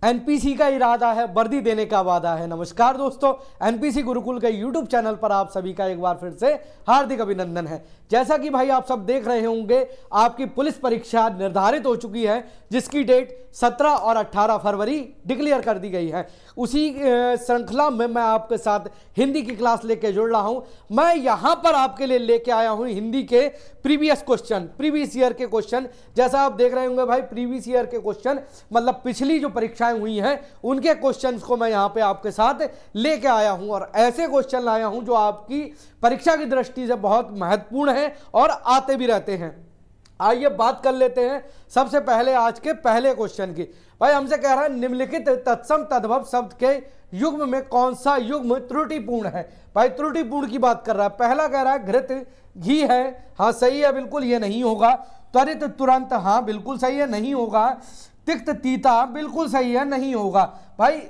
NPC का इरादा है, वर्दी देने का वादा है। नमस्कार दोस्तों, एनपीसी गुरुकुल के यूट्यूब चैनल पर आप सभी का एक बार फिर से हार्दिक अभिनंदन है। जैसा कि भाई आप सब देख रहे होंगे, आपकी पुलिस परीक्षा निर्धारित हो चुकी है, जिसकी डेट 17 और 18 फरवरी डिक्लेयर कर दी गई है। उसी श्रृंखला में मैं आपके साथ हिंदी की क्लास लेके जुड़ रहा हूं। मैं यहां पर आपके लिए लेके आया हूं हिंदी के प्रीवियस क्वेश्चन, प्रीवियस ईयर के क्वेश्चन। जैसा आप देख रहे होंगे भाई, प्रीवियस ईयर के क्वेश्चन मतलब पिछली जो परीक्षाएं हुई हैं उनके क्वेश्चंस को मैं यहां पे आपके साथ लेके आया हूं, और ऐसे क्वेश्चन लाया हूं जो आपकी परीक्षा की दृष्टि से बहुत महत्वपूर्ण है और आते भी रहते हैं। आइए बात कर लेते हैं सबसे पहले आज के पहले क्वेश्चन की। भाई हमसे कह रहा है निम्नलिखित तत्सम तद्भव शब्द के युग्म में कौन सा युग्म त्रुटिपूर्ण है। भाई त्रुटिपूर्ण की बात कर रहा है। पहला कह रहा है घृत घी है, हाँ सही है, बिल्कुल ये नहीं होगा। त्वरित तुरंत, हाँ बिल्कुल सही है, नहीं होगा। तिक्त तीता, बिल्कुल सही है, नहीं होगा। भाई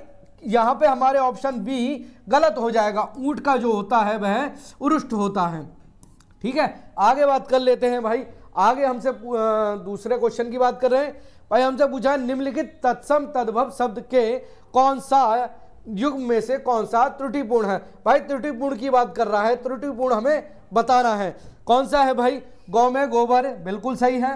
यहाँ पे हमारे ऑप्शन बी गलत हो जाएगा। ऊंट का जो होता है वह उरुष्ट होता है। ठीक है, आगे बात कर लेते हैं भाई। आगे हमसे दूसरे क्वेश्चन की बात कर रहे हैं। भाई हमसे पूछा निम्नलिखित तत्सम तद्भव शब्द के कौन सा युग्म में से कौन सा त्रुटिपूर्ण है। भाई त्रुटिपूर्ण की बात कर रहा है, त्रुटिपूर्ण हमें बताना है कौन सा है। भाई गौ में गोबर, बिल्कुल सही है।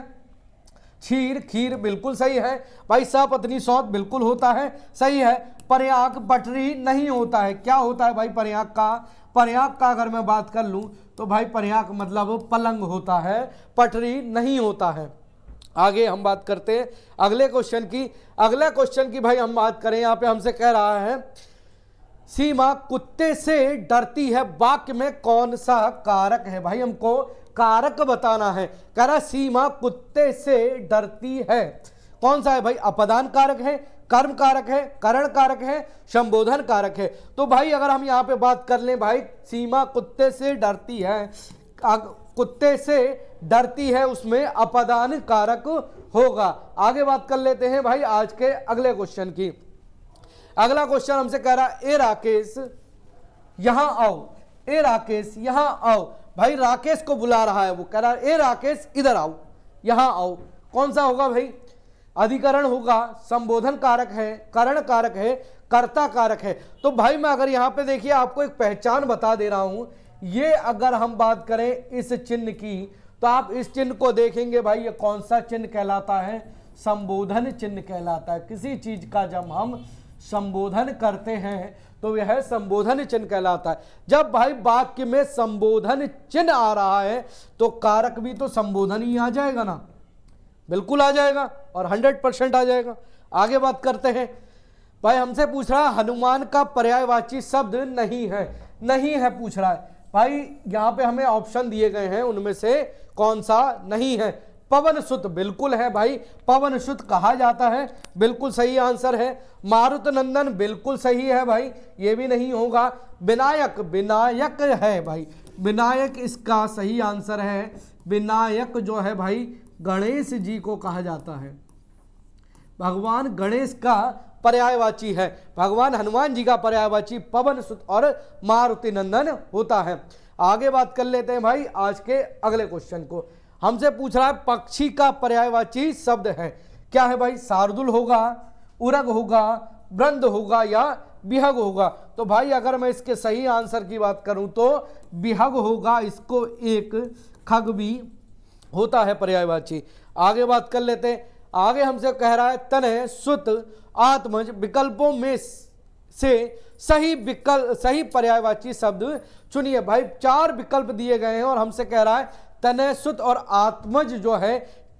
क्षीर खीर, बिल्कुल सही है। भाई सपत्नी सौत, बिल्कुल होता है, सही है। पर्याक पटरी नहीं होता है। क्या होता है भाई पर्याक का? पर्याक का अगर मैं बात कर लूं तो भाई पर्याक मतलब पलंग होता है, पटरी नहीं होता है। आगे हम बात करते हैं अगले क्वेश्चन की। अगले क्वेश्चन की भाई हम बात करें, यहाँ पे हमसे कह रहा है सीमा कुत्ते से डरती है, वाक्य में कौन सा कारक है। भाई हमको कारक बताना है। कह रहा सीमा कुत्ते से डरती है, कौन सा है भाई? अपदान कारक है, कर्म कारक है, करण कारक है, संबोधन कारक है। तो भाई अगर हम यहाँ पे बात कर लें, भाई सीमा कुत्ते से डरती है, कुत्ते से डरती है, उसमें अपदान कारक होगा। आगे बात कर लेते हैं भाई आज के अगले क्वेश्चन की। अगला क्वेश्चन हमसे कह रहा है ए राकेश यहां आओ, ए राकेश यहां आओ। भाई राकेश को बुला रहा है, वो कह रहा है ए राकेश इधर आओ, यहां आओ। कौन सा होगा भाई? अधिकरण होगा, संबोधन कारक है, करण कारक है, कर्ता कारक है। तो भाई मैं अगर यहाँ पे देखिए आपको एक पहचान बता दे रहा हूं। ये अगर हम बात करें इस चिन्ह की, तो आप इस चिन्ह को देखेंगे भाई, ये कौन सा चिन्ह कहलाता है? संबोधन चिन्ह कहलाता है। किसी चीज का जब हम संबोधन करते हैं तो यह संबोधन चिन्ह कहलाता है। जब भाई वाक्य में संबोधन चिन्ह आ रहा है तो कारक भी तो संबोधन ही आ जाएगा ना, बिल्कुल आ जाएगा और 100% आ जाएगा। आगे बात करते हैं भाई हमसे पूछ रहा है हनुमान का पर्यायवाची शब्द नहीं है, नहीं है पूछ रहा है। भाई यहाँ पे हमें ऑप्शन दिए गए हैं, उनमें से कौन सा नहीं है? पवन सुत, बिल्कुल है भाई, पवन सुत कहा जाता है, बिल्कुल सही आंसर है। मारुत नंदन, बिल्कुल सही है भाई, ये भी नहीं होगा। विनायक, विनायक है भाई, विनायक इसका सही आंसर है। विनायक जो है भाई गणेश जी को कहा जाता है, भगवान गणेश का पर्यायवाची है। भगवान हनुमान जी का पर्यायवाची पवन सुत और मारुति नंदन होता है। आगे बात कर लेते हैं भाई आज के अगले क्वेश्चन को। हमसे पूछ रहा है पक्षी का पर्यायवाची शब्द है, क्या है भाई? शार्दुल होगा, उरग होगा, वृंद होगा या विहग होगा। तो भाई अगर मैं इसके सही आंसर की बात करूं तो विहग होगा, इसको एक खग भी होता है पर्यायवाची। आगे बात कर लेते हैं। आगे हमसे कह रहा है तनय सुत आत्मज विकल्पों में से सही पर्यायवाची शब्द चुनिए। भाई 4 विकल्प दिए गए हैं और हमसे कह रहा है तनय सुत और आत्मज जो है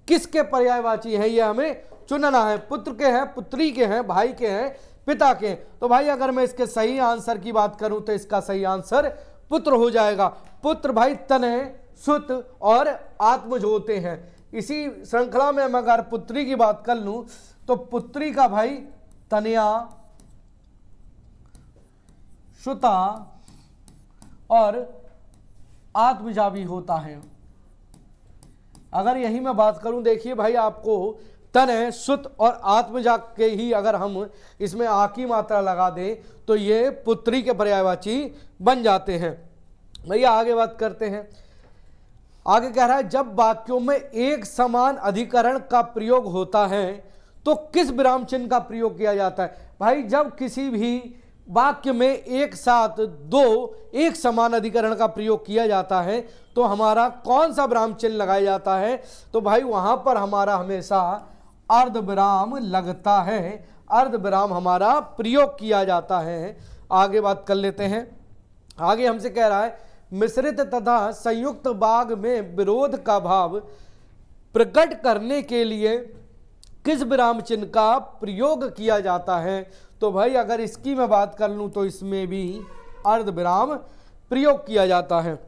किसके पर्यायवाची है, ये हमें चुनना है। पुत्र के हैं, पुत्री के हैं, भाई के हैं, पिता के हैं। तो भाई अगर मैं इसके सही आंसर की बात करूं तो इसका सही आंसर पुत्र हो जाएगा। पुत्र भाई तनय सुत और आत्मज होते हैं। इसी श्रृंखला में मैं अगर पुत्री की बात कर लूं तो पुत्री का भाई तनया, सुता और आत्मजा भी होता है। अगर यही मैं बात करूं, देखिए भाई आपको तनय सुत और आत्मजा के ही अगर हम इसमें आ की मात्रा लगा दें तो ये पुत्री के पर्यायवाची बन जाते हैं। भैया आगे बात करते हैं। आगे कह रहा है जब वाक्यों में एक समान अधिकरण का प्रयोग होता है तो किस विराम चिन्ह का प्रयोग किया जाता है? भाई जब किसी भी वाक्य में एक साथ दो एक समान अधिकरण का प्रयोग किया जाता है तो हमारा कौन सा विराम चिन्ह लगाया जाता है? तो भाई वहां पर हमारा हमेशा अर्धविराम लगता है, अर्धविराम हमारा प्रयोग किया जाता है। आगे बात कर लेते हैं। आगे हमसे कह रहा है मिश्रित तथा संयुक्त वाक्य में विरोध का भाव प्रकट करने के लिए किस विराम चिन्ह का प्रयोग किया जाता है? तो भाई अगर इसकी मैं बात कर लूं तो इसमें भी अर्धविराम प्रयोग किया जाता है।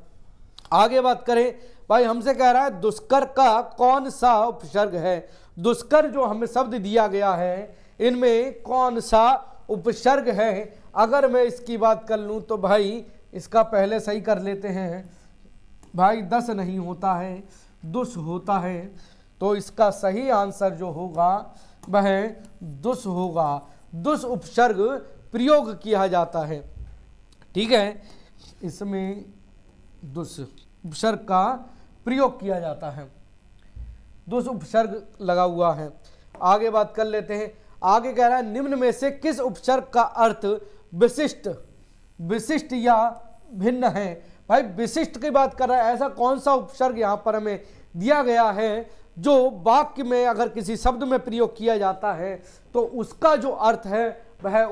आगे बात करें, भाई हमसे कह रहा है दुष्कर का कौन सा उपसर्ग है? दुष्कर जो हमें शब्द दिया गया है इनमें कौन सा उपसर्ग है? अगर मैं इसकी बात कर लूं तो भाई इसका पहले सही कर लेते हैं। भाई दस नहीं होता है, दुष होता है, तो इसका सही आंसर जो होगा वह दुष होगा। दुष उपसर्ग प्रयोग किया जाता है, ठीक है, इसमें दुष उपसर्ग का प्रयोग किया जाता है, दुष उपसर्ग लगा हुआ है। आगे बात कर लेते हैं। आगे कह रहा है निम्न में से किस उपसर्ग का अर्थ विशिष्ट, विशिष्ट या भिन्न है? भाई विशिष्ट की बात कर रहा है, ऐसा कौन सा उपसर्ग यहाँ पर हमें दिया गया है जो वाक्य में अगर किसी शब्द में प्रयोग किया जाता है तो उसका जो अर्थ है वह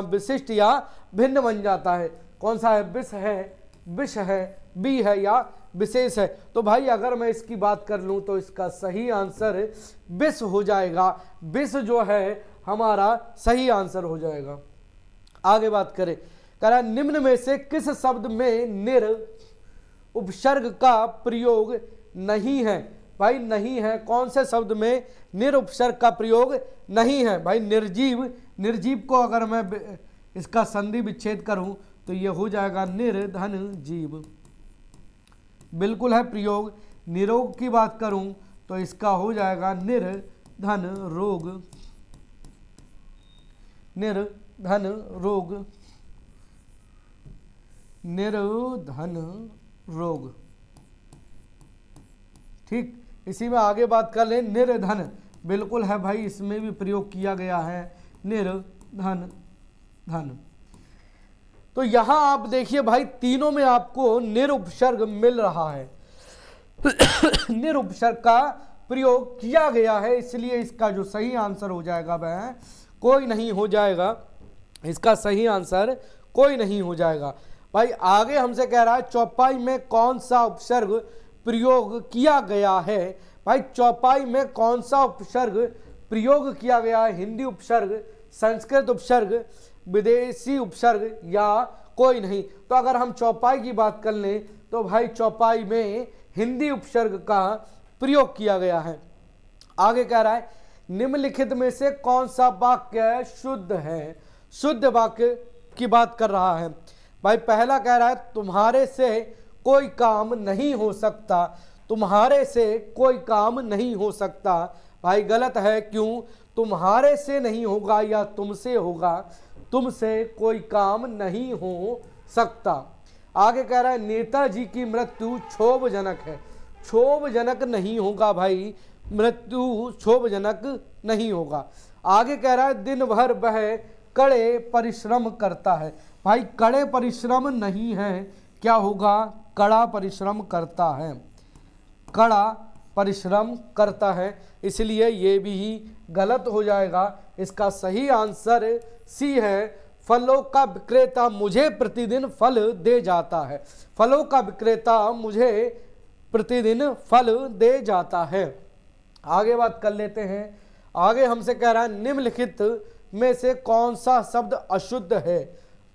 विशिष्ट या भिन्न बन जाता है? कौन सा है? विष है, विष है, बी है या विशेष है? तो भाई अगर मैं इसकी बात कर लूं तो इसका सही आंसर विष हो जाएगा। विष जो है हमारा सही आंसर हो जाएगा। आगे बात करें, कह रहा निम्न में से किस शब्द में निर उपसर्ग का प्रयोग नहीं है? भाई नहीं है, कौन से शब्द में निर उपसर्ग का प्रयोग नहीं है? भाई निर्जीव, निर्जीव को अगर मैं इसका संधि विच्छेद करूं तो ये हो जाएगा निर्धन जीव, बिल्कुल है प्रयोग। निरोग की बात करूं तो इसका हो जाएगा निर्धन रोग, निर्धन रोग, निर्धन रोग, ठीक। इसी में आगे बात कर लें, निर्धन बिल्कुल है भाई, इसमें भी प्रयोग किया गया है निर्धन धन। तो यहां आप देखिए भाई तीनों में आपको निरुपसर्ग मिल रहा है निरुपसर्ग का प्रयोग किया गया है, इसलिए इसका जो सही आंसर हो जाएगा वह कोई नहीं हो जाएगा, इसका सही आंसर कोई नहीं हो जाएगा। भाई आगे हमसे कह रहा है चौपाई में कौन सा उपसर्ग प्रयोग किया गया है? भाई चौपाई में कौन सा उपसर्ग प्रयोग किया गया है? हिंदी उपसर्ग, संस्कृत उपसर्ग, विदेशी उपसर्ग या कोई नहीं? तो अगर हम चौपाई की बात कर लें तो भाई चौपाई में हिंदी उपसर्ग का प्रयोग किया गया है। आगे कह रहा है निम्नलिखित में से कौन सा वाक्य शुद्ध है? शुद्ध वाक्य की बात कर रहा है। भाई पहला कह रहा है तुम्हारे से कोई काम नहीं हो सकता, तुम्हारे से कोई काम नहीं हो सकता। भाई गलत है, क्यों? तुम्हारे से नहीं होगा या तुमसे होगा, तुमसे कोई काम नहीं हो सकता। आगे कह रहा है नेताजी की मृत्यु क्षोभजनक है, क्षोभजनक नहीं होगा भाई, मृत्यु क्षोभजनक नहीं होगा। आगे कह रहा है दिन भर वह कड़े परिश्रम करता है। भाई कड़े परिश्रम नहीं है, क्या होगा? कड़ा परिश्रम करता है, कड़ा परिश्रम करता है, इसलिए ये भी गलत हो जाएगा। इसका सही आंसर सी है, फलों का विक्रेता मुझे प्रतिदिन फल दे जाता है, फलों का विक्रेता मुझे प्रतिदिन फल दे जाता है। आगे बात कर लेते हैं। आगे हमसे कह रहा है निम्नलिखित में से कौन सा शब्द अशुद्ध है?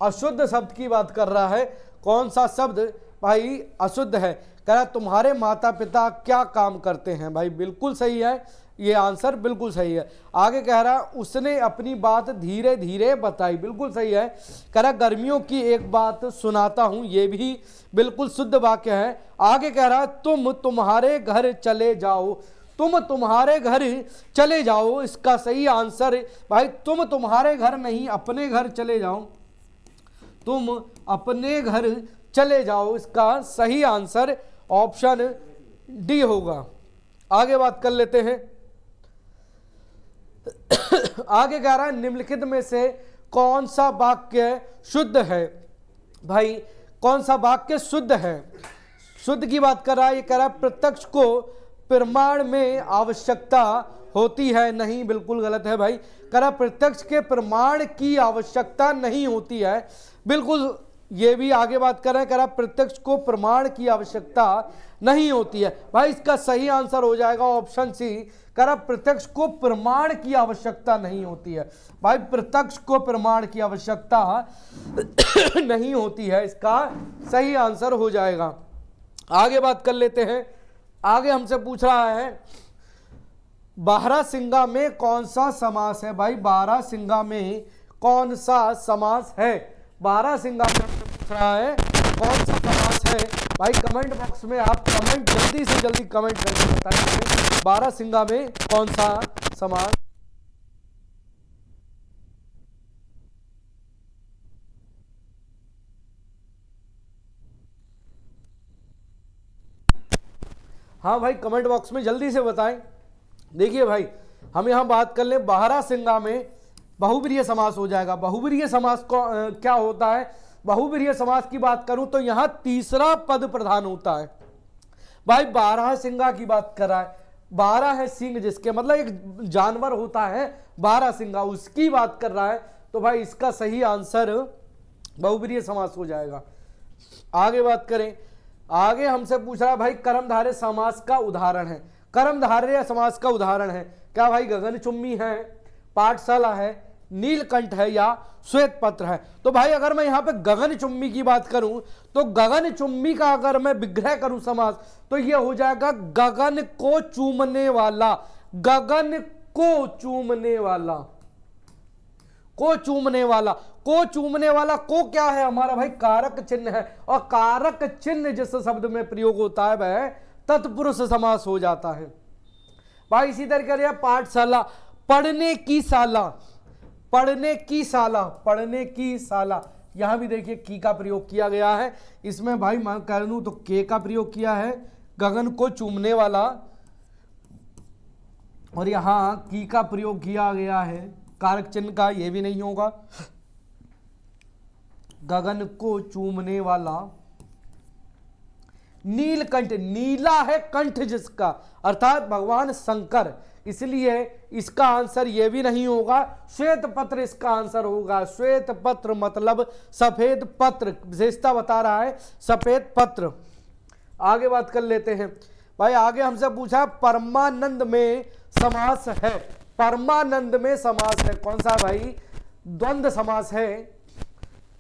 अशुद्ध शब्द की बात कर रहा है, कौन सा शब्द भाई अशुद्ध है? कह रहा तुम्हारे माता पिता क्या काम करते हैं? भाई बिल्कुल सही है, ये आंसर बिल्कुल सही है। आगे कह रहा उसने अपनी बात धीरे धीरे बताई, बिल्कुल सही है। कह रहा गर्मियों की एक बात सुनाता हूं, ये भी बिल्कुल शुद्ध वाक्य है। आगे कह रहा तुम तुम्हारे घर चले जाओ, तुम तुम्हारे घर चले जाओ, इसका सही आंसर भाई तुम तुम्हारे घर नहीं, अपने घर चले जाओ, तुम अपने घर चले जाओ, इसका सही आंसर ऑप्शन डी होगा। आगे बात कर लेते हैं। आगे कह रहा है निम्नलिखित में से कौन सा वाक्य शुद्ध है। भाई कौन सा वाक्य शुद्ध है? शुद्ध की बात कर रहा है, ये कह रहा है प्रत्यक्ष को प्रमाण में आवश्यकता होती है। नहीं, बिल्कुल गलत है भाई। कह रहा प्रत्यक्ष के प्रमाण की आवश्यकता नहीं होती है, बिल्कुल ये भी आगे बात कर रहे हैं। कह रहा प्रत्यक्ष को प्रमाण की आवश्यकता नहीं होती है। भाई इसका सही आंसर हो जाएगा ऑप्शन सी। कह रहा प्रत्यक्ष को प्रमाण की आवश्यकता नहीं होती है। भाई प्रत्यक्ष को प्रमाण की आवश्यकता नहीं होती है, इसका सही आंसर हो जाएगा। आगे बात कर लेते हैं। आगे हमसे पूछ रहा है बारहसिंगा में कौन सा समास है। भाई बारहसिंगा में कौन सा समास है? बारहसिंगा में पूछ रहा है कौन सा समास है। भाई कमेंट बॉक्स में आप कमेंट जल्दी से जल्दी कमेंट करके बताएंगे बारहसिंगा में कौन सा समास। हाँ भाई कमेंट बॉक्स में जल्दी से बताएं। देखिए भाई हम यहां बात कर लें बारहसिंगा में बहुब्रीहि समास हो जाएगा। बहुब्रीहि समास को क्या होता है? बहुब्रीहि समास की बात करूं तो यहां तीसरा पद प्रधान होता है। भाई बारहसिंगा की बात कर रहा है, 12 है सिंह जिसके, मतलब एक जानवर होता है बारहसिंगा, उसकी बात कर रहा है। तो भाई इसका सही आंसर बहुब्रीहि समास हो जाएगा। आगे बात करें। आगे हमसे पूछ रहा है भाई कर्मधारय समास का उदाहरण है। कर्मधारय समास का उदाहरण है क्या? भाई गगनचुम्बी है, पाठशाला है, नीलकंठ है या श्वेत पत्र है। तो भाई अगर मैं यहां पे गगनचुम्बी की बात करूं तो गगनचुम्बी का अगर मैं विग्रह करूं समास तो यह हो जाएगा गगन को चूमने वाला। गगन को चूमने वाला, को चूमने वाला, को चूमने वाला। को क्या है हमारा? भाई कारक चिन्ह है, और कारक चिन्ह जिस शब्द में प्रयोग होता है वह तत्पुरुष समास हो जाता है। भाई इसी तरीके से पाठशाला, पढ़ने की शाला, पढ़ने की शाला, पढ़ने की शाला, यहां भी देखिए की का प्रयोग किया गया है। इसमें भाई मैं कह दूं तो के का प्रयोग किया है, गगन को चूमने वाला, और यहां की का प्रयोग किया गया है कारक चिन्ह का, यह भी नहीं होगा। गगन को चूमने वाला, नीलकंठ, नीला है कंठ जिसका, अर्थात भगवान शंकर, इसलिए इसका आंसर यह भी नहीं होगा। श्वेत पत्र इसका आंसर होगा। श्वेत पत्र मतलब सफेद पत्र, विशेषता बता रहा है सफेद पत्र। आगे बात कर लेते हैं। भाई आगे हमसे पूछा परमानंद में समास है। परमानंद में समास है कौन सा? भाई द्वंद्व समास है,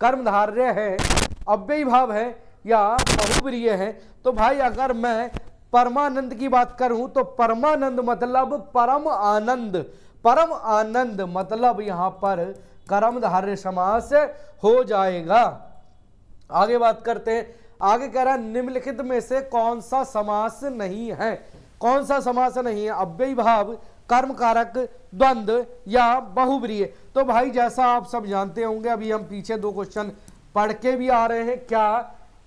कर्मधारय है, अव्ययी भाव है या बहुब्रीहि है। तो भाई अगर मैं परमानंद की बात करूं तो परमानंद मतलब परम आनंद, परम आनंद मतलब यहां पर कर्मधारय समास हो जाएगा। आगे बात करते हैं। आगे कह रहा है निम्नलिखित में से कौन सा समास नहीं है। कौन सा समास नहीं है? अव्ययी भाव, कर्म कारक, द्वंद्व या बहुब्रीहि। तो भाई जैसा आप सब जानते होंगे, अभी हम पीछे 2 क्वेश्चन पढ़ के भी आ रहे हैं, क्या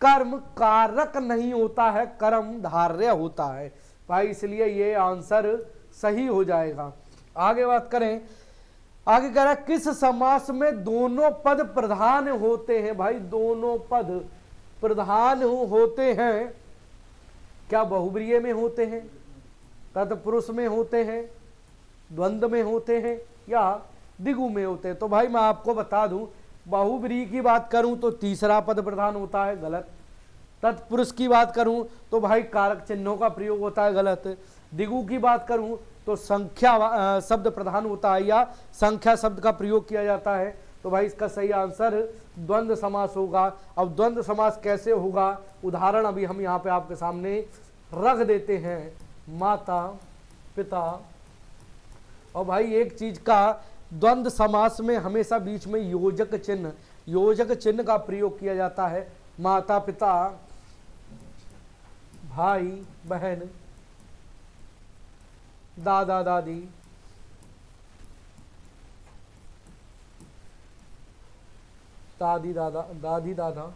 कर्म कारक नहीं होता है, कर्म धार्य होता है। भाई इसलिए ये आंसर सही हो जाएगा। आगे बात करें। आगे कह रहा है किस समास में दोनों पद प्रधान होते हैं। भाई दोनों पद प्रधान होते हैं, क्या बहुब्रीहि में होते हैं, तत्पुरुष में होते हैं, द्वंद्व में होते हैं या द्विगु में होते हैं। तो भाई मैं आपको बता दूं, बहुब्रीहि की बात करूं तो तीसरा पद प्रधान होता है, गलत। तत्पुरुष की बात करूं तो भाई कारक चिन्हों का प्रयोग होता है, गलत। द्विगु की बात करूं तो संख्या शब्द प्रधान होता है या संख्या शब्द का प्रयोग किया जाता है। तो भाई इसका सही आंसर द्वंद्व समास होगा। अब द्वंद्व समास कैसे होगा, उदाहरण अभी हम यहाँ पे आपके सामने रख देते हैं। माता पिता, और भाई एक चीज का द्वंद्व समास में हमेशा बीच में योजक चिन्ह का प्रयोग किया जाता है। माता पिता, भाई बहन, दादा दादी, दादी दादा, दादी दादा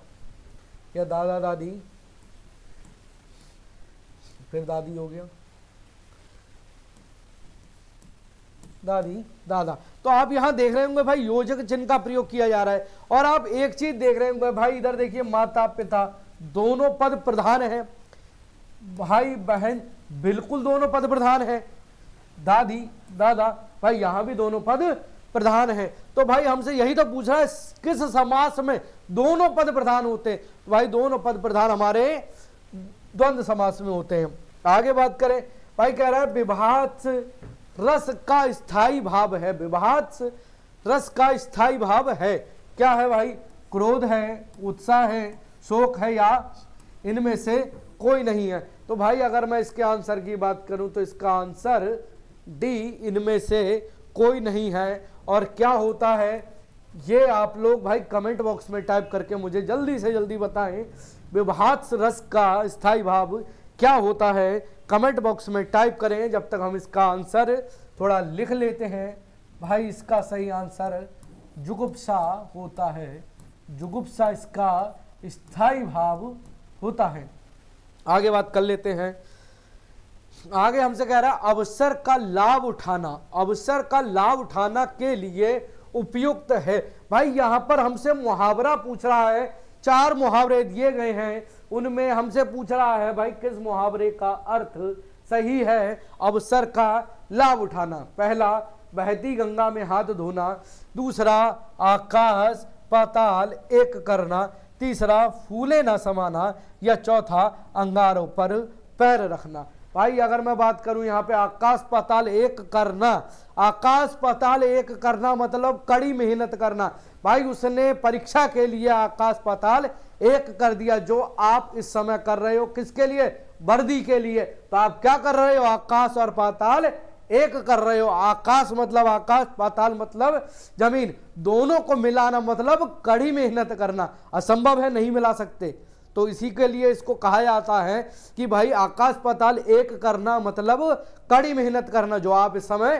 या दादा दादी, फिर दादी हो गया, दादी दादा। तो आप यहाँ देख रहे होंगे भाई योजक चिन्ह का प्रयोग किया जा रहा है। और आप एक चीज देख रहे होंगे भाई, इधर देखिए माता पिता दोनों पद प्रधान है, भाई बहन बिल्कुल दोनों पद प्रधान है, दादी दादा भाई यहाँ भी दोनों पद प्रधान है। तो भाई हमसे यही तो पूछ रहा है किस समास में दोनों पद प्रधान होते हैं। तो भाई दोनों पद प्रधान हमारे द्वंद्व समास में होते हैं। आगे बात करें भाई, कह रहा है विभात्स रस का स्थायी भाव है। विभात्स रस का स्थायी भाव है, क्या है भाई? क्रोध है, उत्साह है, शोक है, या इनमें से कोई नहीं है। तो भाई अगर मैं इसके आंसर की बात करूं तो इसका आंसर डी, इनमें से कोई नहीं है। और क्या होता है ये आप लोग भाई कमेंट बॉक्स में टाइप करके मुझे जल्दी से जल्दी बताएं। विभात्स रस का स्थायी भाव क्या होता है, कमेंट बॉक्स में टाइप करें। जब तक हम इसका आंसर थोड़ा लिख लेते हैं। भाई इसका सही आंसर जुगुप्सा होता है। जुगुप्सा इसका स्थायी भाव होता है। आगे बात कर लेते हैं। आगे हमसे कह रहा है अवसर का लाभ उठाना, अवसर का लाभ उठाना के लिए उपयुक्त है। भाई यहां पर हमसे मुहावरा पूछ रहा है, 4 मुहावरे दिए गए हैं, उनमें हमसे पूछ रहा है भाई किस मुहावरे का अर्थ सही है अवसर का लाभ उठाना। पहला बहती गंगा में हाथ धोना, दूसरा आकाश पाताल एक करना, तीसरा फूले ना समाना, या चौथा अंगारों पर पैर रखना। भाई अगर मैं बात करूं यहाँ पे आकाश पाताल एक करना, आकाश पाताल एक करना मतलब कड़ी मेहनत करना। भाई उसने परीक्षा के लिए आकाश पाताल एक कर दिया, जो आप इस समय कर रहे हो किसके लिए? वर्दी के लिए। तो आप क्या कर रहे हो? आकाश और पाताल एक कर रहे हो। आकाश मतलब आकाश, पाताल मतलब जमीन, दोनों को मिलाना मतलब कड़ी मेहनत करना। असंभव है, नहीं मिला सकते। तो इसी के लिए इसको कहा जाता है कि भाई आकाश पाताल एक करना मतलब कड़ी मेहनत करना, जो आप इस समय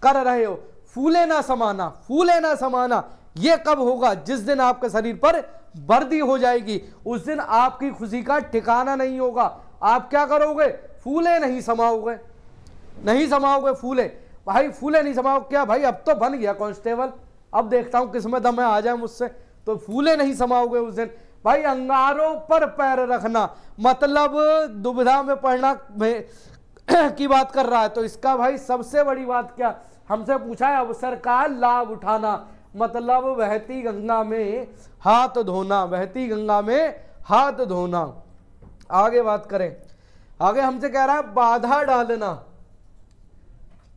कर रहे हो। फूले ना समाना, फूले ना समाना ये कब होगा? जिस दिन आपके शरीर पर वर्दी हो जाएगी, उस दिन आपकी खुशी का ठिकाना नहीं होगा। आप क्या करोगे? फूले नहीं समाओगे, नहीं समाओगे फूले। भाई फूले नहीं समाओगे क्या? भाई अब तो बन गया कांस्टेबल, अब देखता हूं किसमें दम है, आ जाए मुझसे। तो फूले नहीं समाओगे उस दिन। भाई अंगारों पर पैर रखना मतलब दुविधा में पड़ना की बात कर रहा है। तो इसका भाई सबसे बड़ी बात क्या हमसे पूछा है? अवसर का लाभ उठाना मतलब बहती गंगा में हाथ धोना, बहती गंगा में हाथ धोना। आगे बात करें, आगे हमसे कह रहा है बाधा डालना,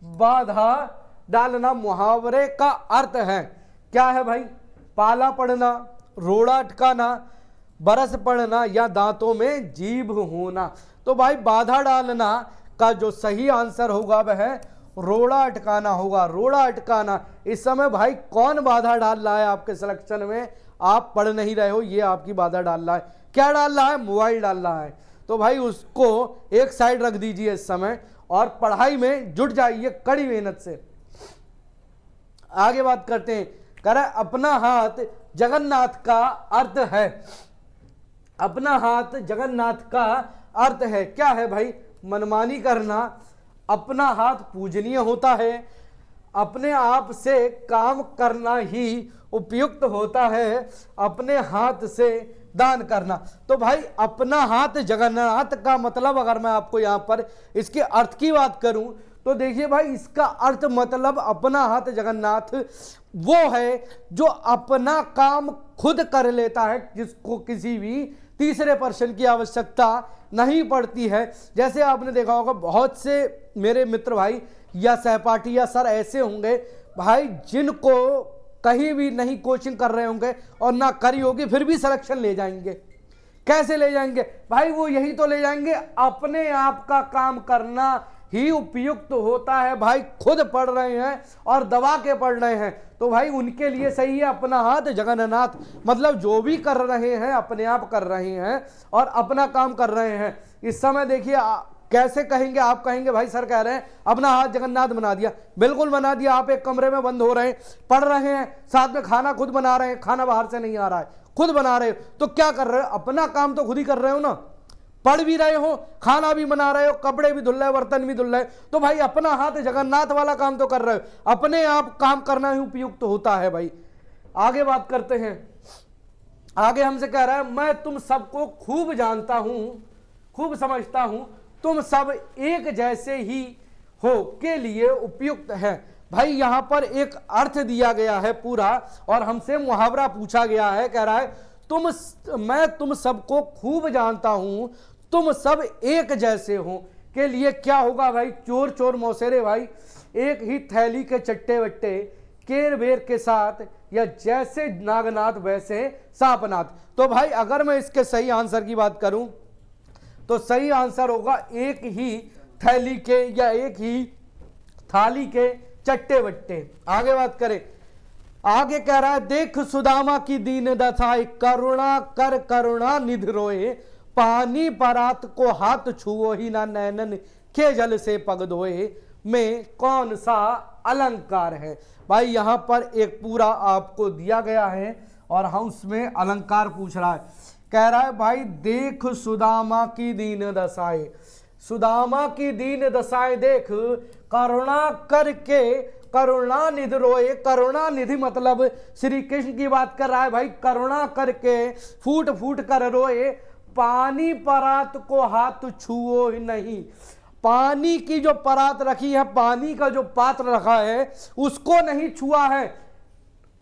बाधा डालना मुहावरे का अर्थ है, क्या है भाई? पाला पड़ना, रोड़ा अटकाना, बरस पड़ना, या दांतों में जीभ होना। तो भाई बाधा डालना का जो सही आंसर होगा वह रोड़ा अटकाना होगा, रोड़ा अटकाना। इस समय भाई कौन बाधा डाल रहा है आपके सिलेक्शन में? आप पढ़ नहीं रहे हो, ये आपकी बाधा डाल रहा है। क्या डाल रहा है? मोबाइल डाल रहा है। तो भाई उसको एक साइड रख दीजिए इस समय और पढ़ाई में जुट जाइए कड़ी मेहनत से। आगे बात करते हैं, कह रहा है अपना हाथ जगन्नाथ का अर्थ है, अपना हाथ जगन्नाथ का अर्थ है, क्या है भाई? मनमानी करना, अपना हाथ पूजनीय होता है, अपने आप से काम करना ही उपयुक्त होता है, अपने हाथ से दान करना। तो भाई अपना हाथ जगन्नाथ का मतलब अगर मैं आपको यहाँ पर इसके अर्थ की बात करूं तो देखिए भाई इसका अर्थ मतलब अपना हाथ जगन्नाथ वो है जो अपना काम खुद कर लेता है, जिसको किसी भी तीसरे पर्सन की आवश्यकता नहीं पड़ती है। जैसे आपने देखा होगा बहुत से मेरे मित्र भाई या सहपाठी या सर ऐसे होंगे भाई जिनको कहीं भी नहीं कोचिंग कर रहे होंगे और ना करी होगी, फिर भी सिलेक्शन ले जाएंगे। कैसे ले जाएंगे भाई? वो यही तो ले जाएंगे, अपने आप का काम करना ही उपयुक्त होता है। भाई खुद पढ़ रहे हैं और दबा के पढ़ रहे हैं, तो भाई उनके लिए सही है अपना हाथ जगन्नाथ, मतलब जो भी कर रहे हैं अपने आप कर रहे हैं और अपना काम कर रहे हैं। इस समय देखिए कैसे कहेंगे, आप कहेंगे भाई सर कह रहे हैं अपना हाथ जगन्नाथ बना दिया, बिल्कुल बना दिया। आप एक कमरे में बंद हो रहे हैं, पढ़ रहे हैं, साथ में खाना खुद बना रहे हैं, खाना बाहर से नहीं आ रहा है, खुद बना रहे हो, तो क्या कर रहे हो? अपना काम तो खुद ही कर रहे हो ना। पढ़ भी रहे हो, खाना भी बना रहे हो, कपड़े भी धुल रहे, बर्तन भी धुल रहे, तो भाई अपना हाथ जगन्नाथ वाला काम तो कर रहे हो, अपने आप काम करना ही उपयुक्त होता है भाई। आगे बात करते हैं। आगे हमसे कह रहा है, मैं तुम सबको खूब जानता हूं, खूब समझता हूं, तुम सब एक जैसे ही हो के लिए उपयुक्त है। भाई यहां पर एक अर्थ दिया गया है पूरा, और हमसे मुहावरा पूछा गया है। कह रहा है मैं तुम सबको खूब जानता हूं, तुम सब एक जैसे हो के लिए क्या होगा भाई? चोर चोर मौसेरे भाई, एक ही थैली के चट्टे वट्टे, केर बेर के साथ, या जैसे नागनाथ वैसे सांपनाथ। तो भाई अगर मैं इसके सही आंसर की बात करूं तो सही आंसर होगा एक ही थैली के या एक ही थाली के चट्टे वट्टे। आगे बात करें। आगे कह रहा है, देख सुदामा की दीन दशाएं, करुणा कर करुणा निधि रोए, पानी परात को हाथ छुओ ही ना, नैनन के जल से पग धोए, में कौन सा अलंकार है? भाई यहां पर एक पूरा आपको दिया गया है और हम उसमें अलंकार पूछ रहा है। कह रहा है भाई, देख सुदामा की दीन दशाएं, सुदामा की दीन दशाएं देख, करुणा करके करुणा निधि रोए। करुणा निधि मतलब श्री कृष्ण की बात कर रहा है भाई। करुणा करके फूट फूट कर रोए, पानी परात को हाथ छुओ ही नहीं। पानी की जो परात रखी है, पानी का जो पात्र रखा है, उसको नहीं छुआ है।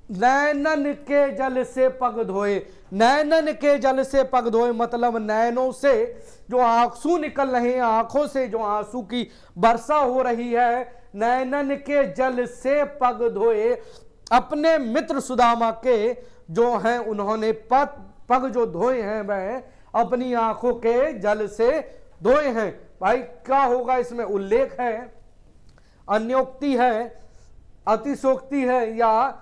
नैनन के जल से पग धोए, नैनन के जल से पग धोए मतलब नैनों से जो आंसू निकल रहे हैं, आंखों से जो आंसू की वर्षा हो रही है, नैनन के जल से पग धोए। अपने मित्र सुदामा के जो हैं उन्होंने पग जो धोए हैं वह अपनी आंखों के जल से धोए हैं। भाई क्या होगा इसमें? उल्लेख है, अन्योक्ति है, अतिशोक्ति है, या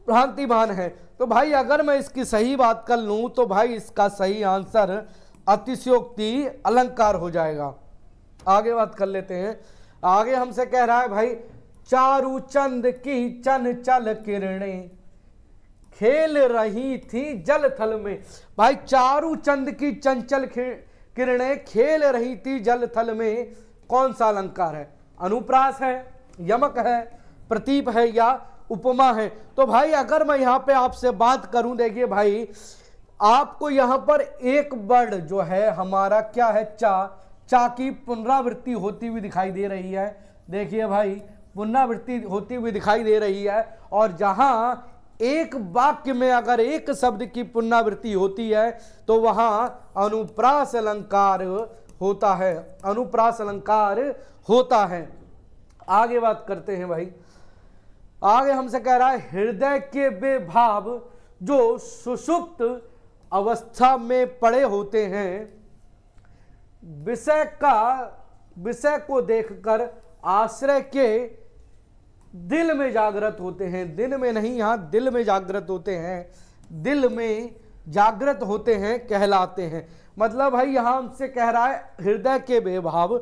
भ्रांतिमान है? तो भाई अगर मैं इसकी सही बात कर लूं तो भाई इसका सही आंसर अतिशयोक्ति अलंकार हो जाएगा। आगे बात कर लेते हैं। आगे हमसे कह रहा है भाई, चारू चंद की चंचल किरणें खेल रही थी जल थल में। भाई चारू चंद की चंचल किरणें खेल रही थी जल थल में, कौन सा अलंकार है? अनुप्रास है, यमक है, प्रतीप है, या उपमा है? तो भाई अगर मैं यहां पे आपसे बात करूं, देखिए भाई आपको यहां पर एक वर्ड जो है हमारा क्या है, चा की पुनरावृत्ति होती हुई दिखाई दे रही है। देखिए भाई पुनरावृत्ति होती हुई दिखाई दे रही है, और जहां एक वाक्य में अगर एक शब्द की पुनरावृत्ति होती है तो वहां अनुप्रास अलंकार होता है, अनुप्रास अलंकार होता है। आगे बात करते हैं भाई। आगे हमसे कह रहा है, हृदय के वे भाव जो सुषुप्त अवस्था में पड़े होते हैं, विषय को देखकर आश्रय के दिल में जागृत होते हैं। दिल में नहीं, यहां दिल में जागृत होते हैं, दिल में जागृत होते हैं कहलाते हैं। मतलब भाई यहां हमसे कह रहा है हृदय के बेभाव,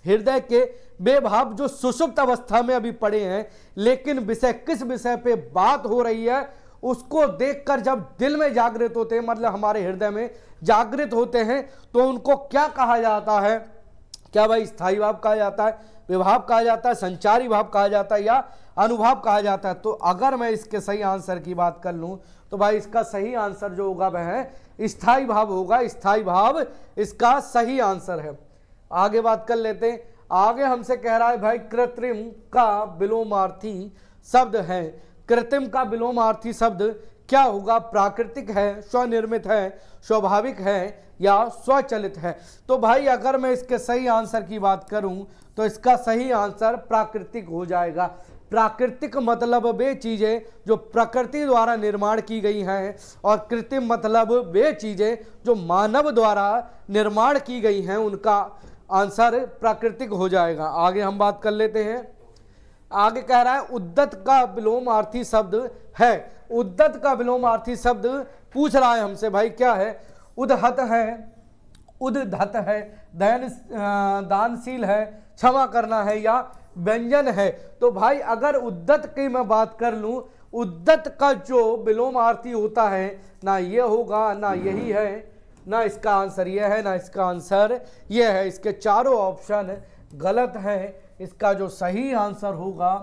हृदय के बेभाव जो सुषुप्त अवस्था में अभी पड़े हैं, लेकिन विषय किस विषय पे बात हो रही है उसको देखकर जब दिल में जागृत होते हैं, मतलब हमारे हृदय में जागृत होते हैं, तो उनको क्या कहा जाता है? क्या भाई स्थायी भाव कहा जाता है, विभाव कहा जाता है, संचारी भाव कहा जाता है, या अनुभाव कहा जाता है? तो अगर मैं इसके सही आंसर की बात कर लूं तो भाई इसका सही आंसर जो होगा वह स्थायी भाव होगा। स्थायी भाव इसका सही आंसर है। आगे बात कर लेते हैं। आगे हमसे कह रहा है भाई, कृत्रिम का विलोमार्थी शब्द है। कृत्रिम का विलोमार्थी शब्द क्या होगा? प्राकृतिक है, स्वनिर्मित है, स्वाभाविक है, या स्वचलित है? तो भाई अगर मैं इसके सही आंसर की बात करूं तो इसका सही आंसर प्राकृतिक हो जाएगा। प्राकृतिक मतलब वे चीजें जो प्रकृति द्वारा निर्माण की गई हैं, और कृत्रिम मतलब वे चीजें जो मानव द्वारा निर्माण की गई हैं, उनका आंसर प्राकृतिक हो जाएगा। आगे हम बात कर लेते हैं। आगे कह रहा है, उद्दत का विलोमार्थी शब्द है। उद्दत का विलोमार्थी शब्द पूछ रहा है हमसे भाई, क्या है? उदहत है, उद्धत है, दानशील है, क्षमा करना है, या व्यंजन है? तो भाई अगर उद्दत की मैं बात कर लूं, उद्दत का जो विलोमार्थी होता है, ना ये होगा, ना यही है, ना इसका आंसर ये है, ना इसका आंसर ये है। इसके चारों ऑप्शन गलत हैं। इसका जो सही आंसर होगा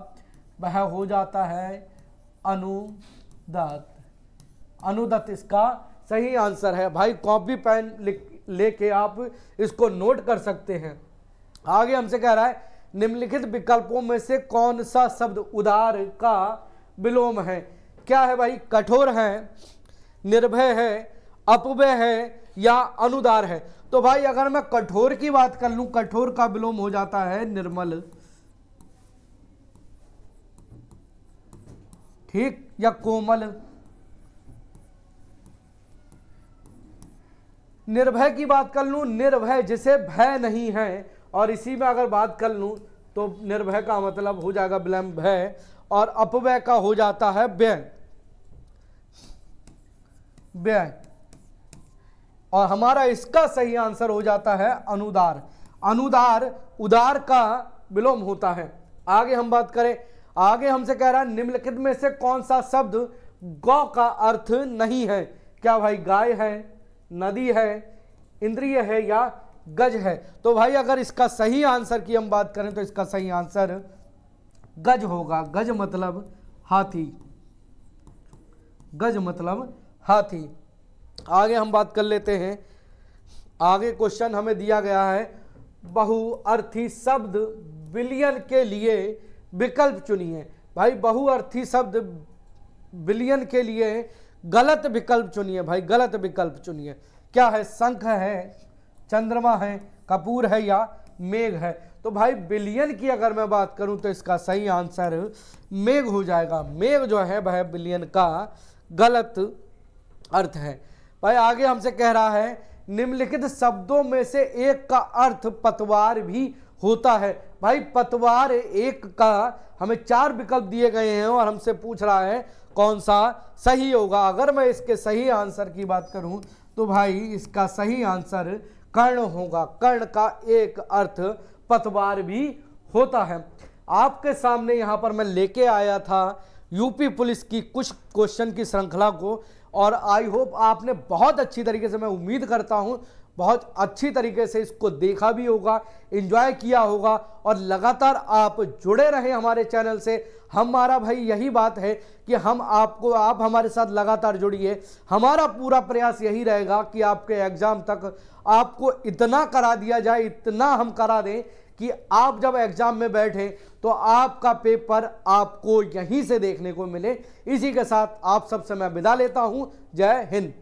वह हो जाता है अनुदत्त। अनुदत्त इसका सही आंसर है। भाई कॉपी पेन लेके आप इसको नोट कर सकते हैं। आगे हमसे कह रहा है निम्नलिखित विकल्पों में से कौन सा शब्द उदार का विलोम है। क्या है भाई? कठोर है, निर्भय है, अपव्यय है या अनुदार है। तो भाई अगर मैं कठोर की बात कर लूं, कठोर का विलोम हो जाता है निर्मल, ठीक, या कोमल। निर्भय की बात कर लूं, निर्भय जिसे भय नहीं है, और इसी में अगर बात कर लूं तो निर्भय का मतलब हो जाएगा विलंब भय, और अपव्यय का हो जाता है व्यय, व्यय। और हमारा इसका सही आंसर हो जाता है अनुदार। अनुदार उदार का विलोम होता है। आगे हम बात करें, आगे हमसे कह रहा है निम्नलिखित में से कौन सा शब्द गौ का अर्थ नहीं है। क्या भाई? गाय है, नदी है, इंद्रिय है या गज है। तो भाई अगर इसका सही आंसर की हम बात करें तो इसका सही आंसर गज होगा। गज मतलब हाथी, गज मतलब हाथी। आगे हम बात कर लेते हैं। आगे क्वेश्चन हमें दिया गया है बहुअर्थी शब्द विलयन के लिए विकल्प चुनिए। भाई बहुअर्थी शब्द विलयन के लिए गलत विकल्प चुनिए। भाई गलत विकल्प चुनिए। क्या है? शंख है, चंद्रमा है, कपूर है या मेघ है। तो भाई विलयन की अगर मैं बात करूं तो इसका सही आंसर मेघ हो जाएगा। मेघ जो है वह विलयन का गलत अर्थ है। भाई आगे हमसे कह रहा है निम्नलिखित शब्दों में से एक का अर्थ पतवार भी होता है। भाई पतवार एक का हमें 4 विकल्प दिए गए हैं और हमसे पूछ रहा है कौन सा सही होगा। अगर मैं इसके सही आंसर की बात करूं तो भाई इसका सही आंसर कर्ण होगा। कर्ण का एक अर्थ पतवार भी होता है। आपके सामने यहां पर मैं लेके आया था यूपी पुलिस की कुछ क्वेश्चन की श्रृंखला को, और आई होप आपने बहुत अच्छी तरीके से, मैं उम्मीद करता हूं बहुत अच्छी तरीके से इसको देखा भी होगा, एंजॉय किया होगा, और लगातार आप जुड़े रहे हमारे चैनल से। हमारा भाई यही बात है कि आप हमारे साथ लगातार जुड़िए। हमारा पूरा प्रयास यही रहेगा कि आपके एग्जाम तक आपको इतना करा दिया जाए, इतना हम करा दें कि आप जब एग्जाम में बैठे तो आपका पेपर आपको यहीं से देखने को मिले। इसी के साथ आप सबसे मैं विदा लेता हूं। जय हिंद।